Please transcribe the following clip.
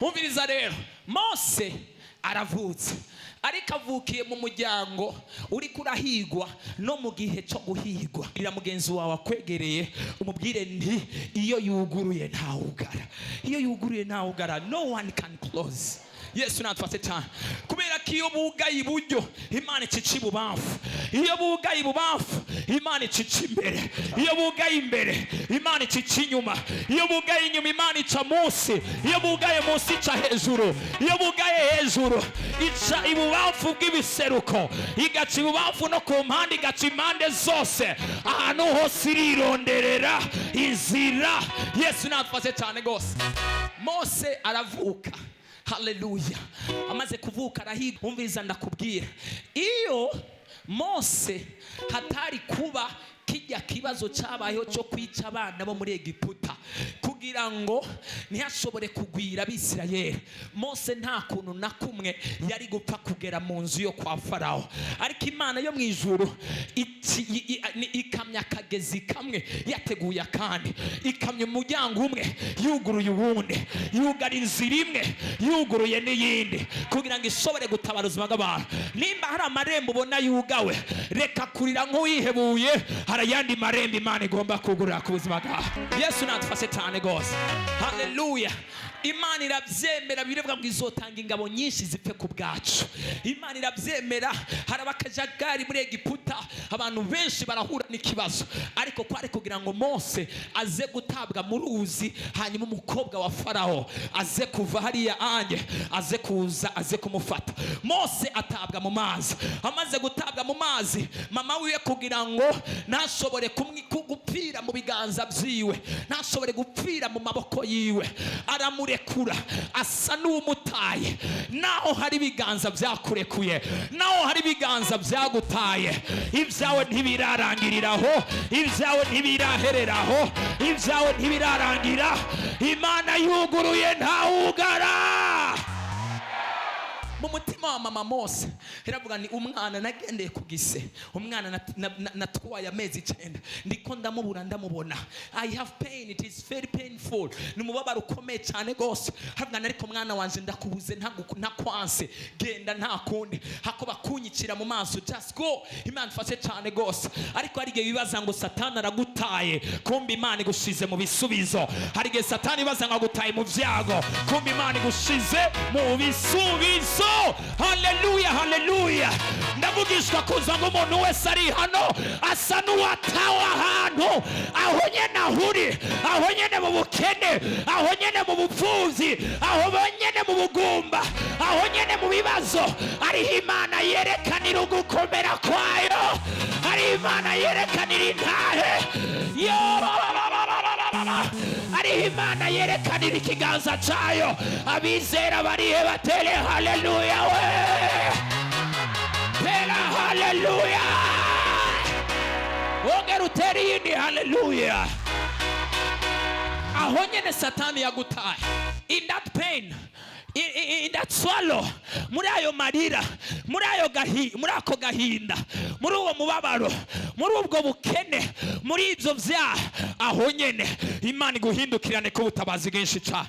Umviriza rero, Mose aravutse ariko avukiye mu muryango uri kurahigwa no mu gihe cyo guhigwa. Ira mugenzi wawe akwegereye umubwire nti iyo yuguruye ntawugara, iyo yuguruye ntawugara, no one can close. Yesu natwase cyane kubera ko iyo bugaye iburyo Imana icica ibubamfu, iyo bugaye ibubamfu Imana icica imbere, iyo bugaye imbere Imana icica inyuma, iyo bugaye inyuma Imana ica munsi, iyo bugaye munsi ica hejuru, iyo bugaye hejuru ica ibubamfu bw'ibiseruko, igaca ibubamfu no ku mpande, igaca impande zose, ahantu hose irironderera inzira. Yesu natwase cyane gose. Mose aravuka, haleluya, amaze kuvuka arahiga. Umviza ndakubwira, iyo Mose hatari kuba kijya kibazo cyabayeho cyo kwica abana bo muri Egiputa kugira ngo ntihashobore kugwira Abisirayeli, Mose nta kuntu na kumwe yari gupfa kugera mu nzu yo kwa Farawo. Ariko Imana yo mu ijuru ikamya akagezi kamwe yateguye akandi, ikamya umuryango umwe yuguruye uwundi, yugara inzira imwe yuguruye n'iyindi kugira ngo ishobore gutabara ubuzima bw'abantu. Nimba hari amarembo ubona yugawe, reka kurira nk'uyihebuye, harayandi marembo Imana igomba kugurira ku buzima bwawe. Yesu natufashe cyane gose, haleluya. Imana irabyemera, birebwa ngo izotanga ingabo nyinshi zipfe ku bwacu. Imana irabyemera. Hari abakajagari muri Egiputa, abantu benshi barahura n'ikibazo, ariko kwari kugira ngo Mose aze gutabwa mu ruzi, hanyuma umukobwa wa Farawo aze kuva hariya anje, aze kuza, aze kumufata. Mose atabwa mu mazi, amaze gutabwa mu mazi, mama wiwe kugira ngo ntashobore gupfira mu biganza byiwe, ntashobore gupfira mu maboko yiwe, aramurekura asa n'umutaye. Naho hari ibiganza byakurekuye, naho hari ibiganza byagutaye, ibyawe ntibirarangiriraho, ibyawe ntibirahereraho, ibyawe ntibirarangira. Imana yuguruye ntawugara. Mu mutima wa mama Mose iravuga ni umwana nagendeye ku gise, umwana natwaye amezi 9, ndiko ndamubona, I have pain, it is very painful. Ni mubabaro ukomeye cyane gose. Havuga ariko mwana wanje ndakubuze, ntakwanse, genda nta kundi, hako bakunyikira mu maso, just go. Imana fashe cyane gose. Ariko hari igihe bibaza ngo Satani aragutaye, kumbe Imana igushize mu bisubizo. Hari igihe Satani bibaza ngo agutaye mu byago, kumbe Imana igushize mu bisubizo. Haleluya, haleluya. Ndavugishwa kuza ngo umuntu wese ari hano asa n'uwatawe ahantu, aho nyene ahuri, aho nyene mu bukene, aho nyene mu bupfuzi, aho nyene mu bugumba, aho nyene mu bibazo. Ariho Imana yerekanira ugukomera kwayo, ariho Imana yerekanira intahe, ariho Imana yerekanira ikiganza cyayo. Abizera barihe batere haleluya we, tera haleluya, wongera utere yindi haleluya. Aho nyene Satani yagutaye, in that pain, in that swallow, muri ayo marira, muri ako gahinda, muri uwo mubabaro, muri ubwo bukene, muri ibyo byaha, aho nyene Imana iguhindukirane ku butabazi bwinshi cyane.